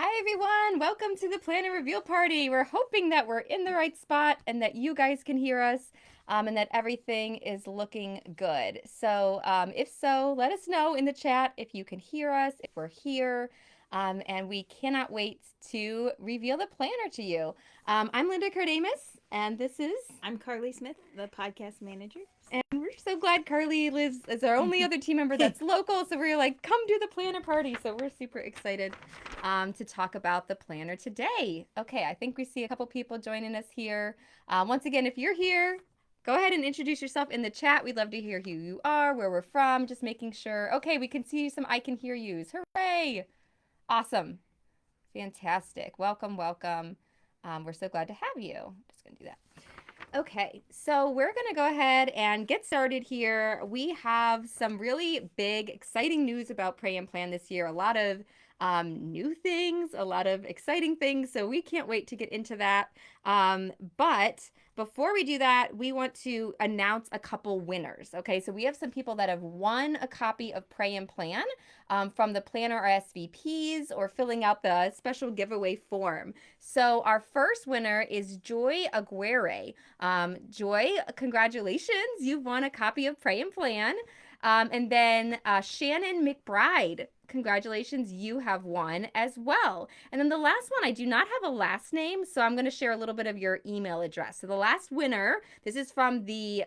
Hi everyone, welcome to the Planner Reveal Party. We're hoping that we're in the right spot and that you guys can hear us and that everything is looking good. So if so, let us know in the chat if you can hear us, if we're here, and we cannot wait to reveal the planner to you. I'm Linda Cardamus, and this is... I'm Carly Smith, the podcast manager. And we're so glad Carly lives as our only other team member that's local. So we're like, come do the planner party. So we're super excited to talk about the planner today. Okay, I think we see a couple people joining us here. Once again, if you're here, go ahead and introduce yourself in the chat. We'd love to hear who you are, where we're from, just making sure. Okay, we can see some I can hear yous. Hooray! Awesome. Fantastic. Welcome, welcome. We're so glad to have you. Just going to do that. Okay, so we're going to go ahead and get started here. We have some really big, exciting news about Pray and Plan this year. A lot of new things, a lot of exciting things. So we can't wait to get into that. But before we do that, we want to announce a couple winners. Okay, so we have some people that have won a copy of Pray and Plan from the Planner RSVPs or filling out the special giveaway form. So our first winner is Joy Aguirre. Joy, congratulations. You've won a copy of Pray and Plan. And then Shannon McBride, congratulations, you have won as well. And then the last one, I do not have a last name, so I'm going to share a little bit of your email address. So the last winner, this is from the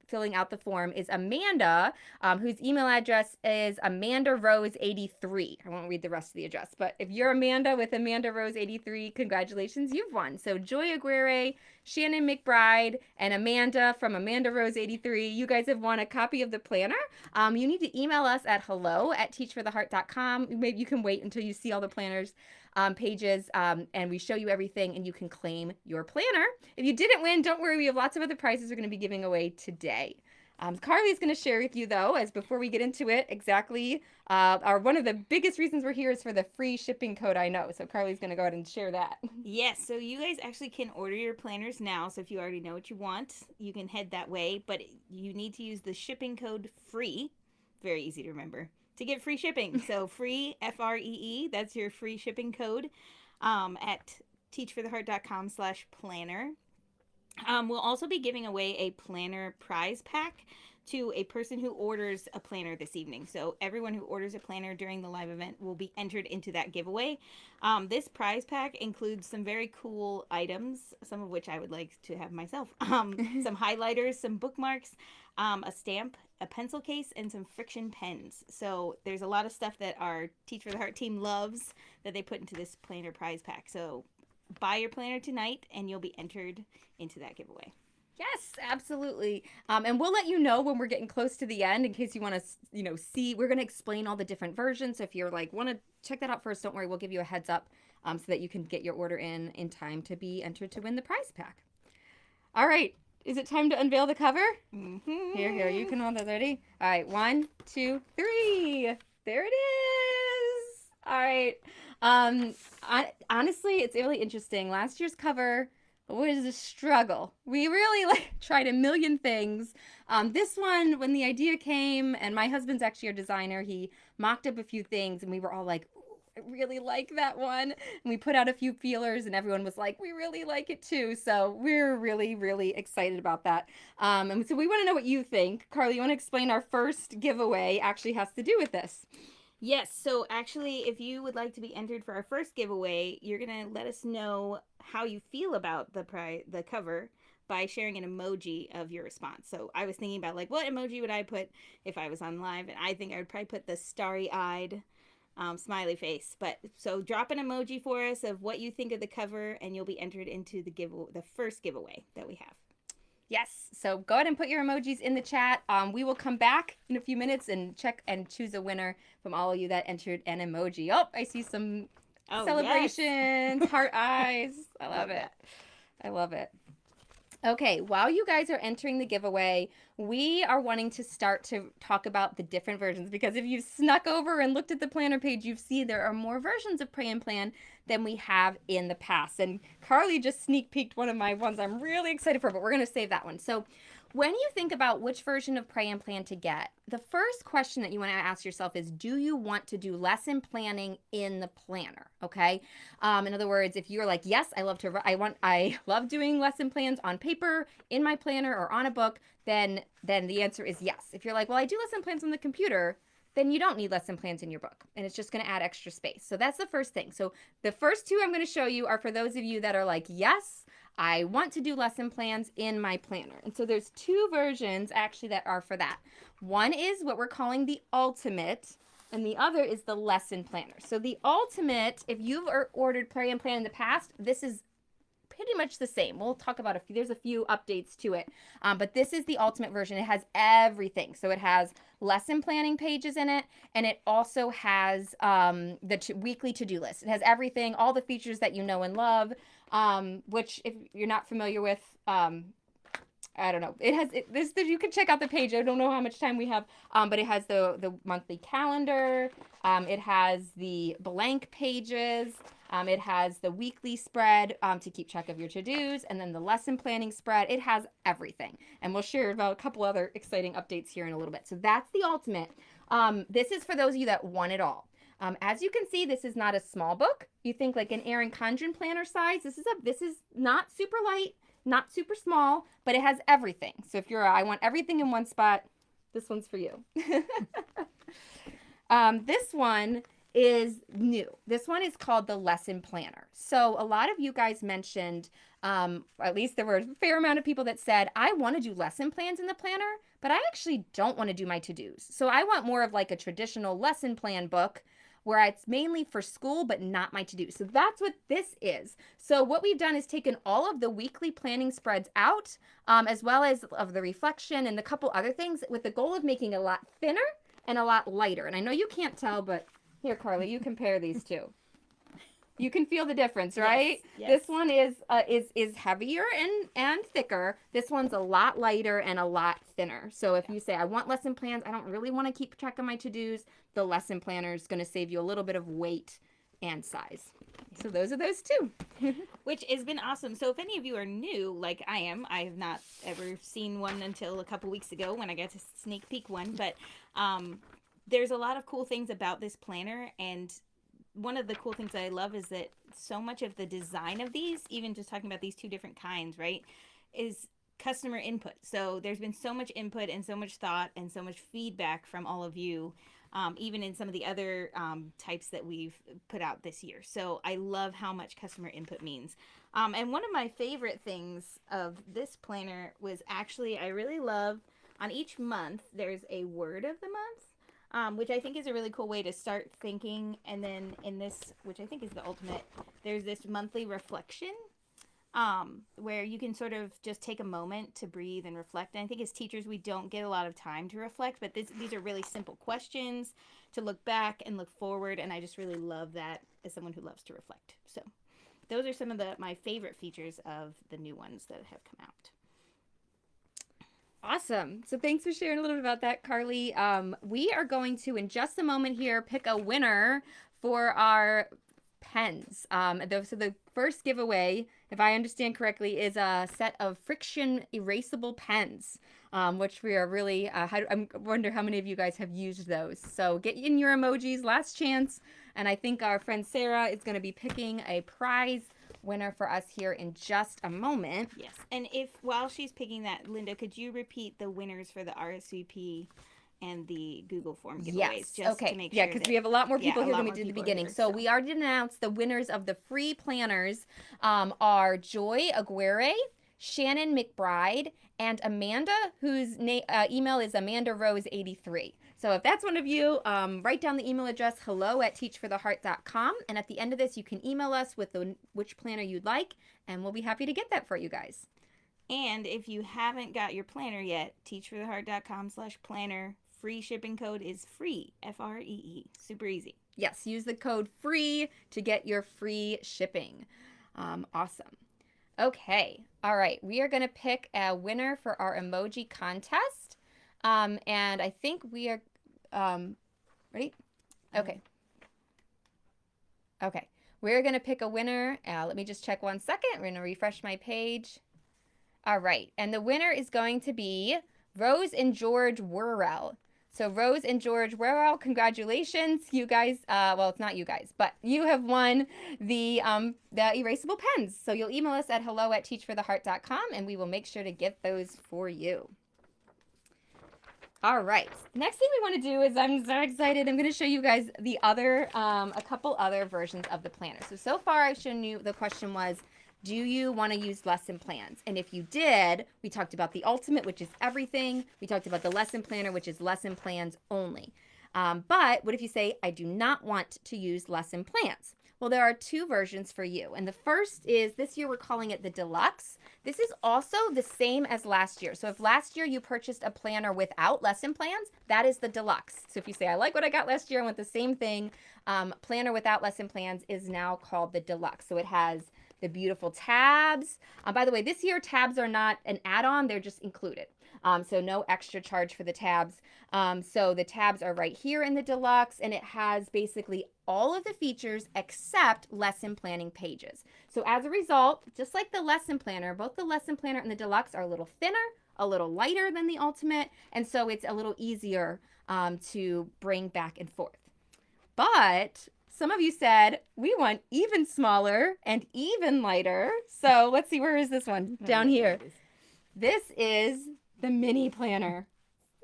filling out the form, is Amanda, whose email address is amandarose83. I won't read the rest of the address, but if you're Amanda with Amanda Rose 83, congratulations, you've won. So Joy Aguirre, Shannon McBride, and Amanda from Amanda Rose 83, you guys have won a copy of the planner. You need to email us at hello@teachfortheheart.com. Maybe you can wait until you see all the planners pages and we show you everything and you can claim your planner. If you didn't win, don't worry, we have lots of other prizes we're going to be giving away today. Carly's going to share with you, though, as before we get into it, exactly one of the biggest reasons we're here is for the free shipping code, I know. So Carly's going to go ahead and share that. Yes, so you guys actually can order your planners now. So if you already know what you want, you can head that way. But you need to use the shipping code FREE, very easy to remember, to get free shipping. So free, FREE, that's your free shipping code at teachfortheheart.com/planner. We'll also be giving away a planner prize pack to a person who orders a planner this evening. So everyone who orders a planner during the live event will be entered into that giveaway. This prize pack includes some very cool items, some of which I would like to have myself. Some highlighters, some bookmarks, a stamp, a pencil case, and some friction pens. So there's a lot of stuff that our Teach for the Heart team loves that they put into this planner prize pack. So buy your planner tonight and you'll be entered into that giveaway. Yes, absolutely. And we'll let you know when we're getting close to the end in case you want to, see. We're going to explain all the different versions. So if you're like, want to check that out first, don't worry. We'll give you a heads up so that you can get your order in time to be entered to win the prize pack. All right. Is it time to unveil the cover? Mm-hmm. Here. You can hold that ready. All right. 1, 2, 3. There it is. All right. Honestly, it's really interesting. Last year's cover was a struggle. We really tried a million things. This one, when the idea came, and my husband's actually a designer, he mocked up a few things, and we were all like, I really like that one. And we put out a few feelers, and everyone was like, we really like it too. So we're really, really excited about that. And so we want to know what you think. Carly, you want to explain our first giveaway actually has to do with this? Yes, so actually, if you would like to be entered for our first giveaway, you're gonna let us know how you feel about the cover by sharing an emoji of your response. So I was thinking about like what emoji would I put if I was on live, and I think I would probably put the starry-eyed smiley face. But so drop an emoji for us of what you think of the cover, and you'll be entered into the first giveaway that we have. Yes. So go ahead and put your emojis in the chat. We will come back in a few minutes and check and choose a winner from all of you that entered an emoji. Oh, I see some celebrations, yes. Heart eyes. I love it. I love it. Okay, while you guys are entering the giveaway, we are wanting to start to talk about the different versions because if you've snuck over and looked at the planner page, you've seen there are more versions of Pray and Plan than we have in the past. And Carly just sneak peeked one of my ones I'm really excited for, but we're going to save that one. So when you think about which version of Pray and Plan to get, the first question that you want to ask yourself is, do you want to do lesson planning in the planner? Okay. In other words, if you're like, yes, I love doing lesson plans on paper, in my planner, or on a book, then the answer is yes. If you're like, well, I do lesson plans on the computer, then you don't need lesson plans in your book, and it's just going to add extra space. So that's the first thing. So the first two I'm going to show you are for those of you that are like, yes, I want to do lesson plans in my planner. And so there's two versions actually that are for that. One is what we're calling the ultimate, and the other is the lesson planner. So the ultimate, if you've ordered Pray and Plan in the past, this is pretty much the same. We'll talk about there's a few updates to it, but this is the ultimate version. It has everything. So it has lesson planning pages in it, and it also has the weekly to-do list. It has everything, all the features that you know and love, which if you're not familiar with, I don't know. It has this. You can check out the page. I don't know how much time we have, but it has the monthly calendar. It has the blank pages. It has the weekly spread to keep track of your to-dos, and then the lesson planning spread. It has everything, and we'll share about a couple other exciting updates here in a little bit. So that's the ultimate. This is for those of you that want it all. As you can see, this is not a small book. You think like an Erin Condren planner size. This is not super light, not super small, but it has everything. So if you're, I want everything in one spot, this one's for you. This one is new. This one is called the Lesson Planner. So a lot of you guys mentioned, at least there were a fair amount of people that said, I want to do lesson plans in the planner, but I actually don't want to do my to-dos. So I want more of like a traditional lesson plan book where it's mainly for school, but not my to-do. So that's what this is. So what we've done is taken all of the weekly planning spreads out, as well as of the reflection and a couple other things, with the goal of making it a lot thinner and a lot lighter. And I know you can't tell, but here, Carly, you compare these two. You can feel the difference, right? Yes. This one is heavier and thicker. This one's a lot lighter and a lot thinner. So if you say, I want lesson plans, I don't really want to keep track of my to-dos, the lesson planner is going to save you a little bit of weight and size. So those are those two. Which has been awesome. So if any of you are new, like I am, I have not ever seen one until a couple weeks ago when I got to sneak peek one. But there's a lot of cool things about this planner, and one of the cool things that I love is that so much of the design of these, even just talking about these two different kinds, right, is customer input. So there's been so much input and so much thought and so much feedback from all of you, even in some of the other types that we've put out this year. So I love how much customer input means. And one of my favorite things of this planner was actually, I really love, on each month, there's a word of the month. Which I think is a really cool way to start thinking. And then in this, which I think is the ultimate, there's this monthly reflection where you can sort of just take a moment to breathe and reflect. And I think as teachers, we don't get a lot of time to reflect, but these are really simple questions to look back and look forward. And I just really love that as someone who loves to reflect. So those are some of my favorite features of the new ones that have come out. Awesome. So thanks for sharing a little bit about that, Carly. We are going to, in just a moment here, pick a winner for our pens. So the first giveaway, if I understand correctly, is a set of friction erasable pens, which we are really, I wonder how many of you guys have used those. So get in your emojis, last chance. And I think our friend Sarah is going to be picking a prize winner for us here in just a moment. Yes. And if while she's picking that, Linda, could you repeat the winners for the RSVP and the Google form giveaways? Yes. Just okay. to make yeah, sure because we have a lot more people here than we more did at the people are beginning. here, So we already announced the winners of the free planners are Joy Aguirre, Shannon McBride, and Amanda, whose email is amandarose83. So if that's one of you, write down the email address hello@teachfortheheart.com. And at the end of this, you can email us with which planner you'd like, and we'll be happy to get that for you guys. And if you haven't got your planner yet, teachfortheheart.com/planner. Free shipping code is free, FREE. Super easy. Yes, use the code FREE to get your free shipping. Awesome. Okay. All right. We are going to pick a winner for our emoji contest. And I think we are ready? Okay. Okay. We're going to pick a winner. Let me just check 1 second. We're going to refresh my page. All right. And the winner is going to be Rose and George Worrell. So Rose and George Worrell, congratulations. You guys, well, it's not you guys, but you have won the erasable pens. So you'll email us at hello@teachfortheheart.com and we will make sure to get those for you. All right. Next thing we want to do is I'm so excited. I'm going to show you guys the other, a couple other versions of the planner. So far I've shown you, the question was, do you want to use lesson plans? And if you did, we talked about the ultimate, which is everything. We talked about the lesson planner, which is lesson plans only. But what if you say, I do not want to use lesson plans? Well, there are two versions for you. And the first is, this year we're calling it the deluxe. This is also the same as last year. So if last year you purchased a planner without lesson plans, that is the deluxe. So if you say, I like what I got last year, I want the same thing, planner without lesson plans is now called the deluxe. So it has the beautiful tabs. By the way, this year tabs are not an add-on, they're just included. So no extra charge for the tabs. So the tabs are right here in the deluxe, and it has basically all of the features except lesson planning pages. So as a result, just like the lesson planner, both the lesson planner and the deluxe are a little thinner, a little lighter than the ultimate, and so it's a little easier to bring back and forth. But some of you said we want even smaller and even lighter. So let's see, where is this one? Down here. This is the mini planner.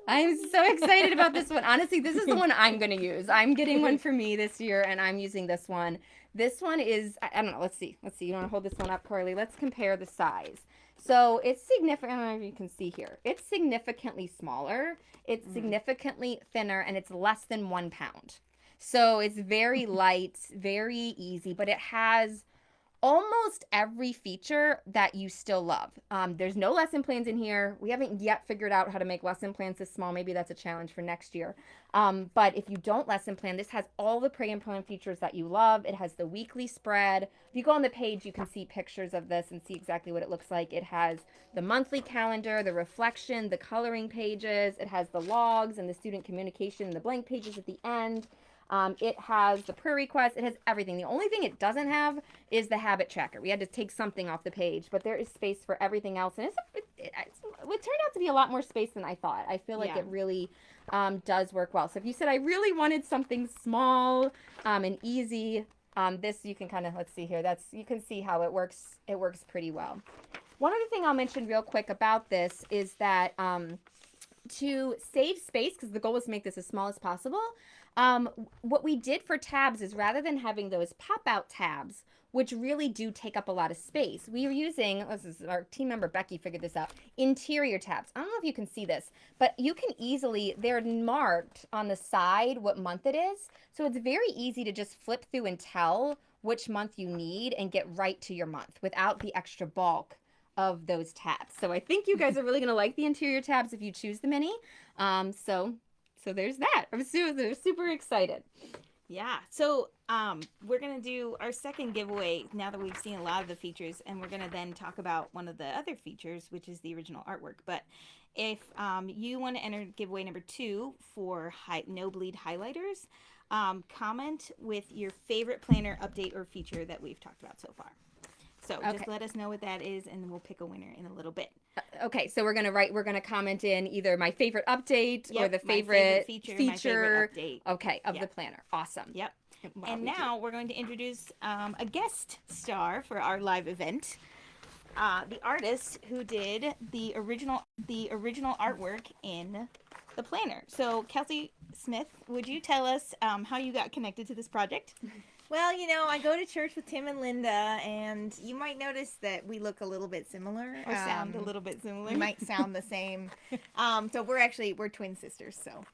I'm so excited about this one. Honestly, this is the one I'm going to use. I'm getting one for me this year, and I'm using this one. This one is, I don't know, let's see. You want to hold this one up, Carly? Let's compare the size. So it's significant, I don't know if you can see here. It's significantly smaller, it's significantly thinner, and it's less than 1 pound. So it's very light, very easy, but it has almost every feature that you still love. There's no lesson plans in here. We haven't yet figured out how to make lesson plans this small. Maybe that's a challenge for next year. But if you don't lesson plan, this has all the pray and plan features that you love. It has the weekly spread. If you go on the page, you can see pictures of this and see exactly what it looks like. It has the monthly calendar, the reflection, the coloring pages. It has the logs and the student communication and the blank pages at the end. It has the prayer request. It has everything. The only thing it doesn't have is the habit tracker. We had to take something off the page, but there is space for everything else. And it turned out to be a lot more space than I thought. I feel like it really does work well. So if you said I really wanted something small and easy, this you can kind of, let's see here. You can see how it works. It works pretty well. One other thing I'll mention real quick about this is that to save space, because the goal was to make this as small as possible, what we did for tabs is rather than having those pop-out tabs, which really do take up a lot of space, we were using, this is our team member Becky figured this out, interior tabs. I don't know if you can see this, but you can easily, they're marked on the side what month it is. So it's very easy to just flip through and tell which month you need and get right to your month without the extra bulk of those tabs. So I think you guys are really going to like the interior tabs if you choose the mini. So there's that. I'm super excited. Yeah. So we're going to do our second giveaway now that we've seen a lot of the features, and we're going to then talk about one of the other features, which is the original artwork. But if you want to enter giveaway number 2 for no bleed highlighters, comment with your favorite planner update or feature that we've talked about so far. So just let us know what that is, and then we'll pick a winner in a little bit. Okay, so we're gonna comment in either my favorite update or the favorite feature my favorite update. Okay, of the planner. Awesome. Yep. And now we're going to introduce a guest star for our live event. The artist who did the original artwork in the planner. So Kelsey Smith, would you tell us how you got connected to this project? Well, I go to church with Tim and Linda, and you might notice that we look a little bit similar. Or sound a little bit similar. We might sound the same. So we're twin sisters, so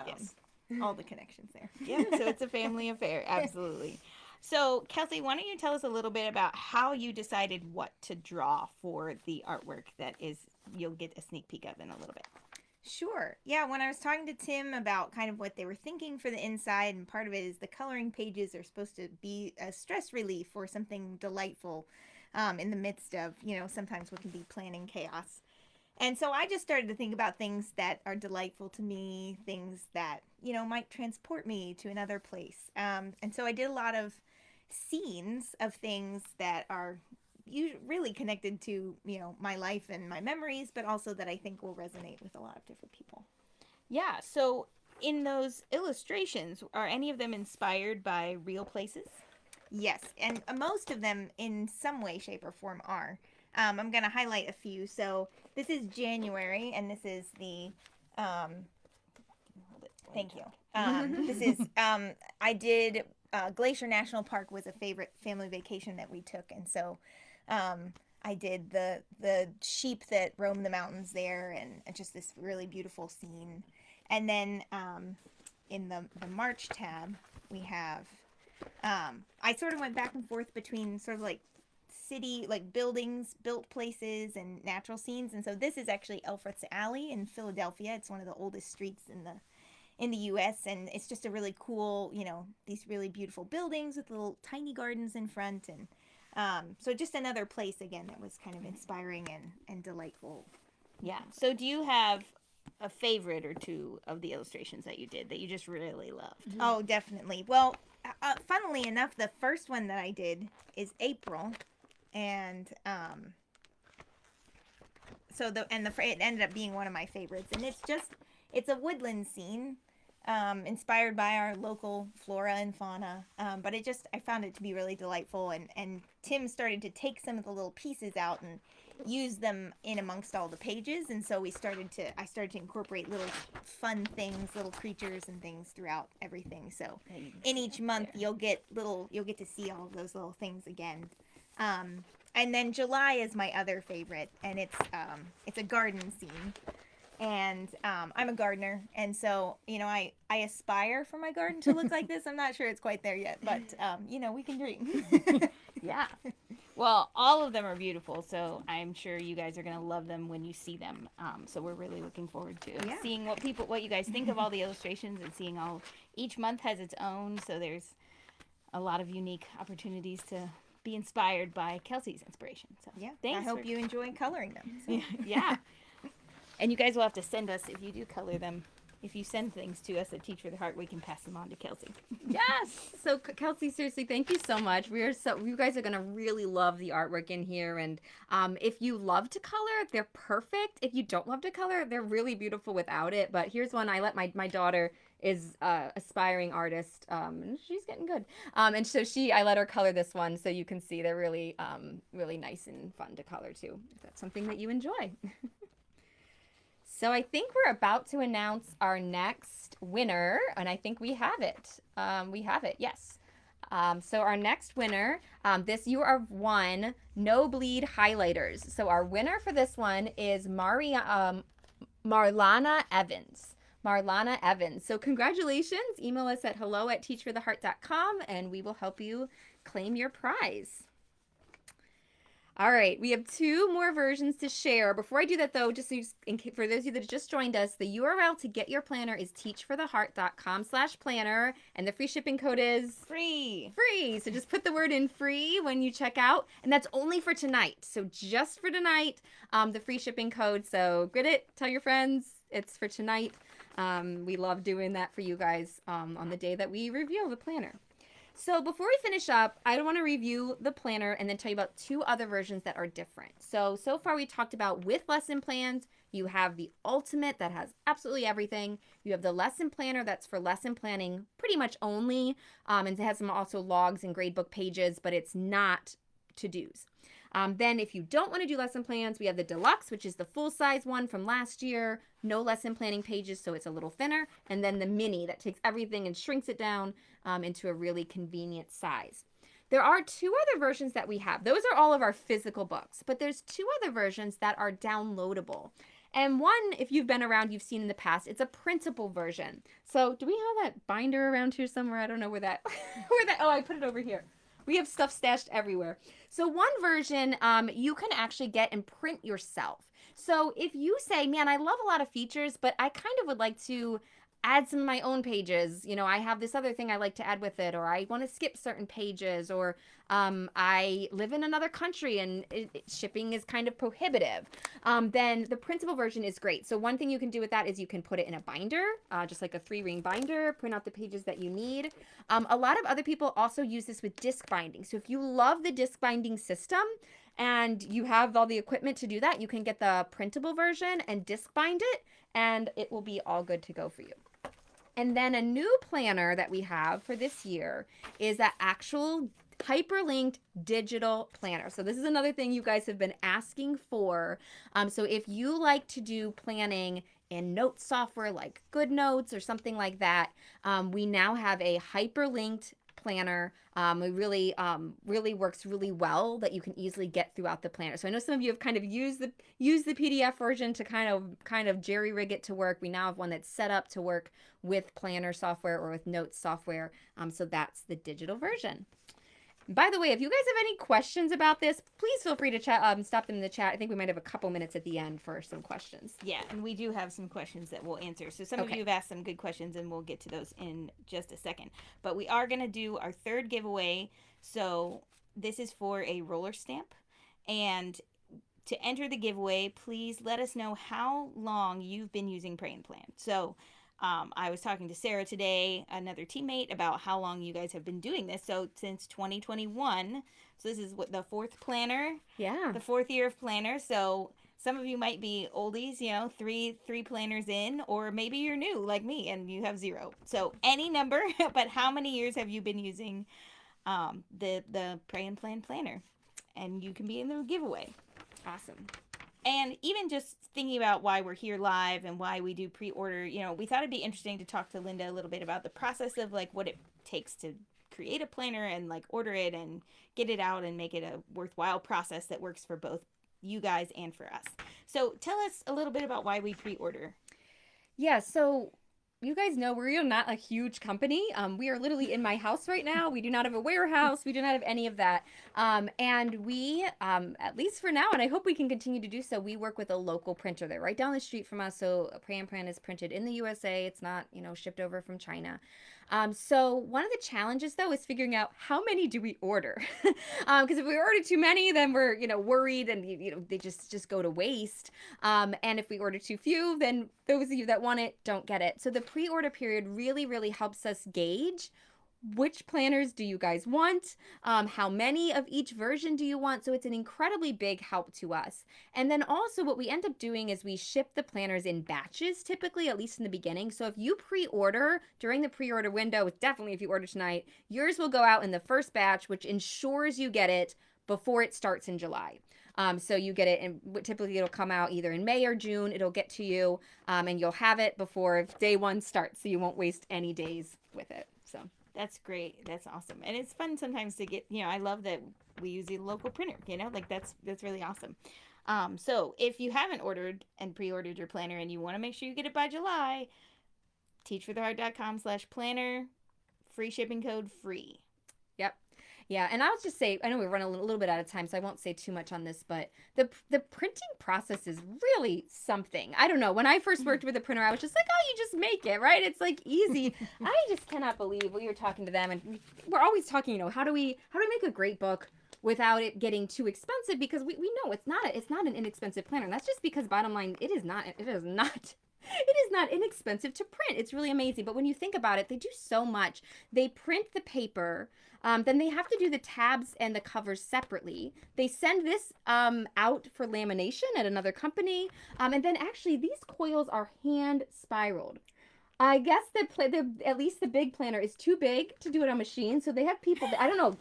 yes. All the connections there. Yeah, so it's a family affair, absolutely. So, Kelsey, why don't you tell us a little bit about how you decided what to draw for the artwork that you'll get a sneak peek of in a little bit. Sure. Yeah, when I was talking to Tim about kind of what they were thinking for the inside, and part of it is the coloring pages are supposed to be a stress relief or something delightful in the midst of, sometimes what can be planning chaos. And so I just started to think about things that are delightful to me, things that, might transport me to another place. And so I did a lot of scenes of things that are really connected to, my life and my memories, but also that I think will resonate with a lot of different people. Yeah, so in those illustrations, are any of them inspired by real places? Yes, and most of them in some way, shape, or form are. I'm going to highlight a few. So this is January, and this is the. Hold it. Thank you. This is. I did. Glacier National Park was a favorite family vacation that we took, and so I did the sheep that roam the mountains there, and just this really beautiful scene. And then in the March tab, we have. I sort of went back and forth between sort of like city, like buildings, built places, and natural scenes. And so this is actually Elfreth's Alley in Philadelphia. It's one of the oldest streets in the U.S. and it's just a really cool, these really beautiful buildings with little tiny gardens in front, and so just another place again that was kind of inspiring and delightful. Yeah. So do you have a favorite or two of the illustrations that you did that you just really loved? Oh, definitely. Well, funnily enough, the first one that I did is April, and it ended up being one of my favorites, and it's a woodland scene, inspired by our local flora and fauna, but I found it to be really delightful, and Tim started to take some of the little pieces out and use them in amongst all the pages, and so I started to incorporate little fun things, little creatures and things throughout everything. So in each month you'll get to see all of those little things again. And then July is my other favorite, and it's a garden scene. And I'm a gardener, and so I aspire for my garden to look like this. I'm not sure it's quite there yet, but we can dream. Yeah. Well, all of them are beautiful, so I'm sure you guys are going to love them when you see them. So we're really looking forward to seeing what you guys think of all the illustrations, and seeing each month has its own, so there's a lot of unique opportunities to be inspired by Kelsey's inspiration. So yeah, thanks. I hope you enjoy coloring them. So. Yeah. And you guys will have to send us, if you do color them, if you send things to us at Teach for the Heart, we can pass them on to Kelsey. Yes. So Kelsey, seriously, thank you so much. You guys are gonna really love the artwork in here, and if you love to color, they're perfect. If you don't love to color, they're really beautiful without it. But here's one I let my daughter is aspiring artist, and she's getting good. And so I let her color this one, so you can see they're really really nice and fun to color too, if that's something that you enjoy. So I think we're about to announce our next winner, and I think we have it. Yes. So our next winner, you are one No Bleed highlighters. So our winner for this one is Marlana Evans. Marlana Evans. So congratulations. Email us at hello@teachfortheheart.com, and we will help you claim your prize. All right, we have 2 more versions to share. Before I do that, though, just for those of you that just joined us, the URL to get your planner is teachfortheheart.com/planner, and the free shipping code is free. So just put the word in free when you check out, and that's only for tonight. So just for tonight, the free shipping code. So get it, tell your friends, it's for tonight. We love doing that for you guys on the day that we reveal the planner. So before we finish up, I want to review the planner and then tell you about 2 other versions that are different. So far we talked about with lesson plans. You have the Ultimate that has absolutely everything. You have the lesson planner that's for lesson planning pretty much only. And it has some also logs and gradebook pages, but it's not to-dos. Then if you don't want to do lesson plans, we have the Deluxe, which is the full-size one from last year. No lesson planning pages, so it's a little thinner. And then the Mini that takes everything and shrinks it down into a really convenient size. There are 2 other versions that we have. Those are all of our physical books, but there's 2 other versions that are downloadable. And one, if you've been around, you've seen in the past, it's a printable version. So do we have that binder around here somewhere? I don't know where that, oh, I put it over here. We have stuff stashed everywhere. So one version you can actually get and print yourself. So if you say, man, I love a lot of features, but I kind of would like to add some of my own pages. I have this other thing I like to add with it, or I want to skip certain pages, or I live in another country and shipping is kind of prohibitive. Then the printable version is great. So one thing you can do with that is you can put it in a binder, just like a 3-ring binder, print out the pages that you need. A lot of other people also use this with disc binding. So if you love the disc binding system, and you have all the equipment to do that, you can get the printable version and disc bind it, and it will be all good to go for you. And then a new planner that we have for this year is that actual hyperlinked digital planner. So this is another thing you guys have been asking for. So if you like to do planning in note software like GoodNotes or something like that, we now have a hyperlinked planner. It really works really well that you can easily get throughout the planner. So I know some of you have kind of used the PDF version to kind of jerry rig it to work. We now have one that's set up to work with planner software or with notes software. So that's the digital version. By the way, if you guys have any questions about this, please feel free to chat. Stop them in the chat. I think we might have a couple minutes at the end for some questions. Yeah, and we do have some questions that we'll answer. So some of you have asked some good questions, and we'll get to those in just a second. But we are going to do our third giveaway. So this is for a roller stamp. And to enter the giveaway, please let us know how long you've been using Pray and Plan. So I was talking to Sarah today, another teammate, about how long you guys have been doing this. So since 2021. So this is what the fourth planner. Yeah. The fourth year of planner. So some of you might be oldies, you know, three planners in, or maybe you're new like me and you have 0. So any number, but how many years have you been using the Pray and Plan planner? And you can be in the giveaway. Awesome. And even just thinking about why we're here live and why we do pre-order, you know, we thought it'd be interesting to talk to Linda a little bit about the process of like what it takes to create a planner and like order it and get it out and make it a worthwhile process that works for both you guys and for us. So tell us a little bit about why we pre-order. Yeah, so you guys know we're not a huge company. We are literally in my house right now. We do not have a warehouse. We do not have any of that. And we, at least for now, and I hope we can continue to do so, we work with a local printer. They're right down the street from us. So Pray and Plan is printed in the USA. It's not, shipped over from China. So one of the challenges though is figuring out how many do we order? Because if we order too many, then we're, worried and, they just go to waste. And if we order too few, then those of you that want it don't get it. So the pre-order period really, really helps us gauge which planners do you guys want? How many of each version do you want? So it's an incredibly big help to us. And then also what we end up doing is we ship the planners in batches, typically, at least in the beginning. So if you pre-order during the pre-order window, definitely if you order tonight, yours will go out in the first batch, which ensures you get it before it starts in July. So you get it, and typically it'll come out either in May or June. It'll get to you, and you'll have it before day 1 starts, so you won't waste any days with it. So that's great. That's awesome. And it's fun sometimes to get, I love that we use a local printer, like that's really awesome. So if you haven't ordered and pre-ordered your planner and you want to make sure you get it by July, teachfortheheart.com/planner, free shipping code free. Yep. Yeah, and I'll just say, I know we're running a little bit out of time, so I won't say too much on this, but the printing process is really something. I don't know. When I first worked with a printer, I was just like, oh, you just make it, right? It's like easy. I just cannot believe we were talking to them, and we're always talking, how do we make a great book without it getting too expensive? Because we know it's not an inexpensive planner. And that's just because bottom line, it is not inexpensive to print. It's really amazing. But when you think about it, they do so much. They print the paper. Then they have to do the tabs and the covers separately. They send this out for lamination at another company. And then actually these coils are hand spiraled. I guess at least the big planner is too big to do it on machine. So they have people I don't know.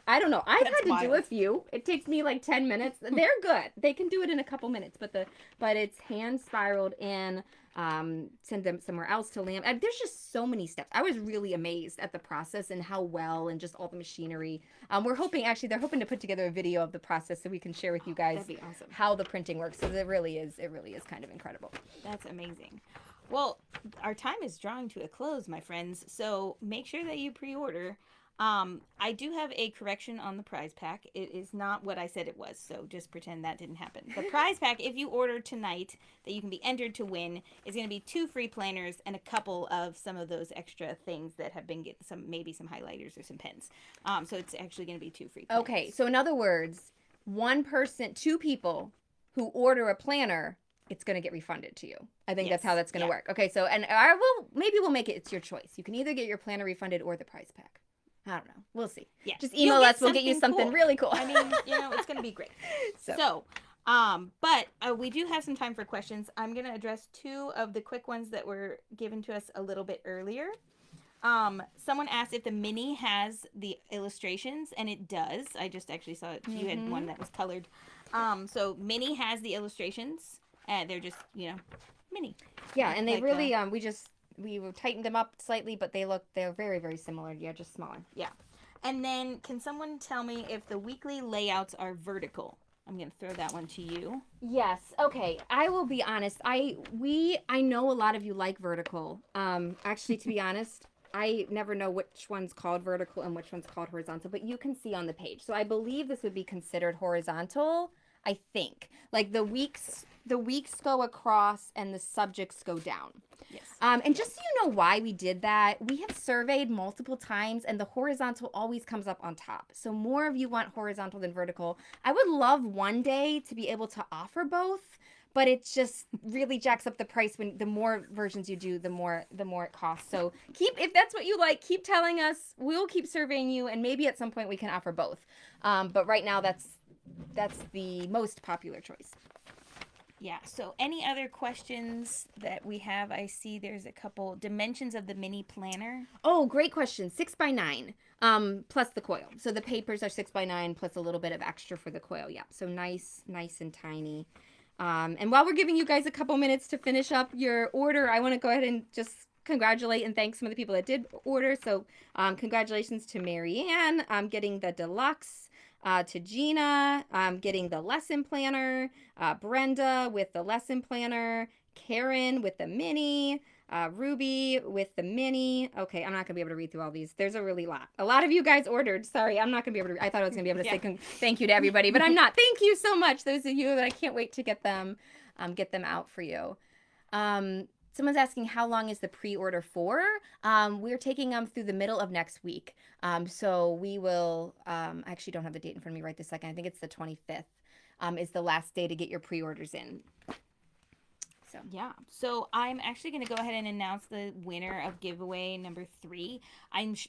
I've had to do a few. It takes me like 10 minutes. They're good. They can do it in a couple minutes, but it's hand spiraled in. Send them somewhere else to laminate. There's just so many steps. I was really amazed at the process and how well, and just all the machinery. They're hoping to put together a video of the process so we can share with you guys That'd be awesome. how the printing works. So it really is kind of incredible. That's amazing. Well, our time is drawing to a close, my friends. So make sure that you pre-order. I do have a correction on the prize pack. It is not what I said it was, so just pretend that didn't happen. The prize pack, if you order tonight, that you can be entered to win, is going to be 2 free planners and a couple of some of those extra things that have been maybe some highlighters or some pens. So it's actually going to be 2 free planners. Okay, so in other words, 2 people who order a planner, it's going to get refunded to you. I think that's how that's going to work. Okay, so we'll make it, it's your choice. You can either get your planner refunded or the prize pack. I don't know. We'll see. Yeah. Just You'll email get us. We'll get you something cool. really cool. I mean, it's going to be great. So, but we do have some time for questions. I'm going to address 2 of the quick ones that were given to us a little bit earlier. Someone asked if the mini has the illustrations, and it does. I just actually saw it. You had one that was colored. So mini has the illustrations. They're just, mini. Yeah, and they Like, really we tightened them up slightly, but they're very, very similar. Yeah, just smaller. Yeah. And then can someone tell me if the weekly layouts are vertical? I'm going to throw that one to you. Yes. Okay. I will be honest. I know a lot of you like vertical. Actually, to be honest, I never know which one's called vertical and which one's called horizontal, but you can see on the page. So I believe this would be considered horizontal. I think like the weeks go across and the subjects go down. Yes. And just so you know why we did that, we have surveyed multiple times and the horizontal always comes up on top. So more of you want horizontal than vertical. I would love one day to be able to offer both, but it just really jacks up the price when the more versions you do, the more it costs. So if that's what you like, keep telling us. We'll keep surveying you, and maybe at some point we can offer both. But right now that's the most popular choice. Yeah. So any other questions that we have? I see there's a couple dimensions of the mini planner. Oh, great question. 6x9, plus the coil. So the papers are 6x9 plus a little bit of extra for the coil. Yeah. So nice and tiny. And while we're giving you guys a couple minutes to finish up your order, I want to go ahead and just congratulate and thank some of the people that did order. So congratulations to Marianne getting the deluxe. To Gina, getting the lesson planner, Brenda with the lesson planner, Karen with the mini, Ruby with the mini. Okay, I'm not going to be able to read through all these. There's a lot of you guys ordered. Sorry, I'm not going to be able to. I thought I was going to be able to say thank you to everybody, but I'm not. Thank you so much. Those of you that I can't wait to get them out for you. Someone's asking how long is the pre-order for? We're taking them through the middle of next week. So we will, I actually don't have the date in front of me right this second. I think it's the 25th is the last day to get your pre-orders in. So yeah. So I'm actually going to go ahead and announce the winner of giveaway number 3.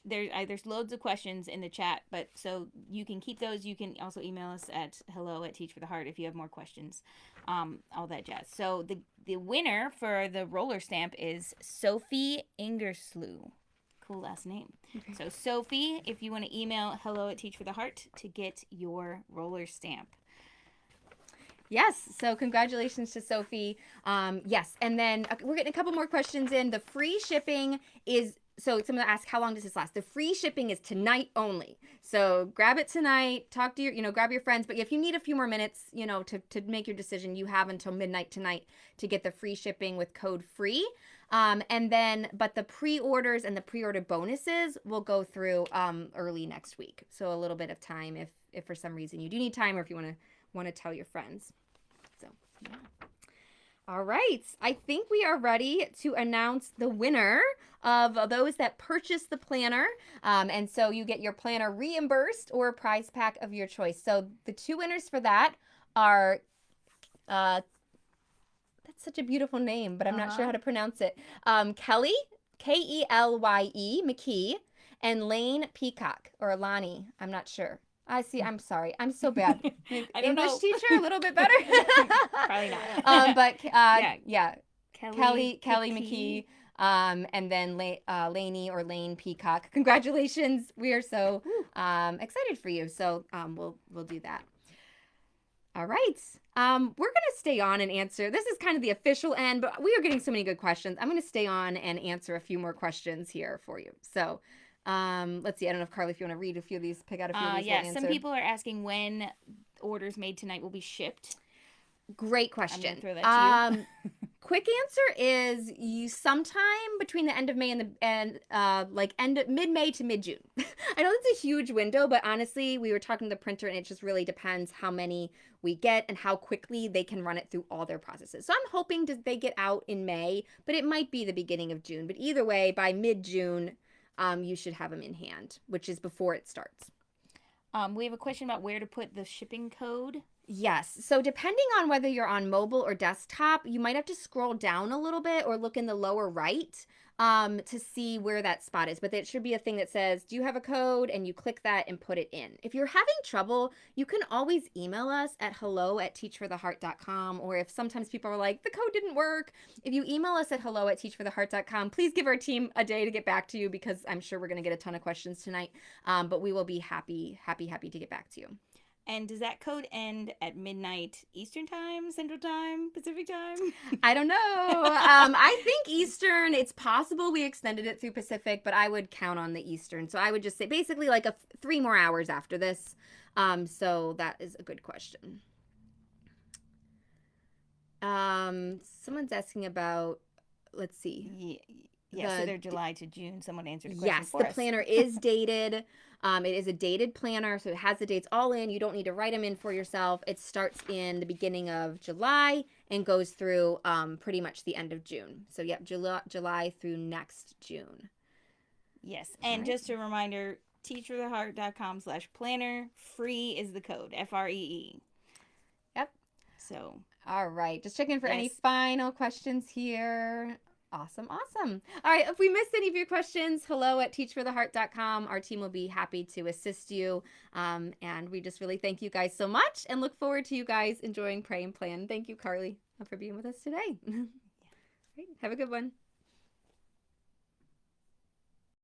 There's loads of questions in the chat, but so you can keep those. You can also email us at hello@teachfortheheart if you have more questions. All that jazz. So the winner for the roller stamp is Sophie Ingerslew. Cool last name. Okay. So Sophie, if you want to email hello@teachfortheheart to get your roller stamp. Yes. So congratulations to Sophie. Yes. And then we're getting a couple more questions in. The free shipping is, so someone asked, how long does this last? The free shipping is tonight only. So grab it tonight, talk to grab your friends. But if you need a few more minutes, to make your decision, you have until midnight tonight to get the free shipping with code FREE. But the pre-orders and the pre-order bonuses will go through early next week. So a little bit of time if for some reason you do need time or if you want to tell your friends. So yeah. All right, I think we are ready to announce the winner of those that purchased the planner. And so you get your planner reimbursed or a prize pack of your choice. So the 2 winners for that are, that's such a beautiful name, but I'm not sure how to pronounce it. Kelly, Kelye, McKee, and Lane Peacock, or Lonnie, I'm not sure. I see. I'm sorry. I'm so bad. English teacher, a little bit better. Probably not. But yeah. Kelly McKee, and then Lainey or Lane Peacock. Congratulations. We are so excited for you. So we'll do that. All right. We're going to stay on and answer. This is kind of the official end, but we are getting so many good questions. I'm going to stay on and answer a few more questions here for you. So let's see. I don't know if Carly, if you want to read a few of these, pick out a few of these. Yeah, some people are asking when orders made tonight will be shipped. Great question. I'm gonna throw that to you. Quick answer is you sometime between the end of May and mid-May to mid-June. I know that's a huge window, but honestly, we were talking to the printer and it just really depends how many we get and how quickly they can run it through all their processes. So I'm hoping they get out in May, but it might be the beginning of June. But either way, by mid-June, you should have them in hand, which is before it starts. We have a question about where to put the shipping code. Yes. So depending on whether you're on mobile or desktop, you might have to scroll down a little bit or look in the lower right. to see where that spot is. But it should be a thing that says, do you have a code? And you click that and put it in. If you're having trouble, you can always email us at hello@teachfortheheart.com. Or if sometimes people are like, the code didn't work, if you email us at hello@teachfortheheart.com, please give our team a day to get back to you, because I'm sure we're going to get a ton of questions tonight. But we will be happy to get back to you. And does that code end at midnight Eastern time, Central time, Pacific time? I don't know. I think Eastern. It's possible we extended it through Pacific, but I would count on the Eastern. So I would just say basically like 3 more hours after this. So that is a good question. Someone's asking about, let's see. Yeah, so they're July to June. Someone answered a question Yes, for the us. planner is dated. It is a dated planner, so it has the dates all in. You don't need to write them in for yourself. It starts in the beginning of July and goes through pretty much the end of June. So, yep, July through next June. Yes, and just a reminder, teachfortheheart.com/planner. Free is the code, FREE. Yep. So, all right, just checking for any Yes. final questions here. Awesome. All right, if we missed any of your questions, hello@teachfortheheart.com. Our team will be happy to assist you. And we just really thank you guys so much and look forward to you guys enjoying Pray and Plan. Thank you, Carly, for being with us today. Great. Have a good one.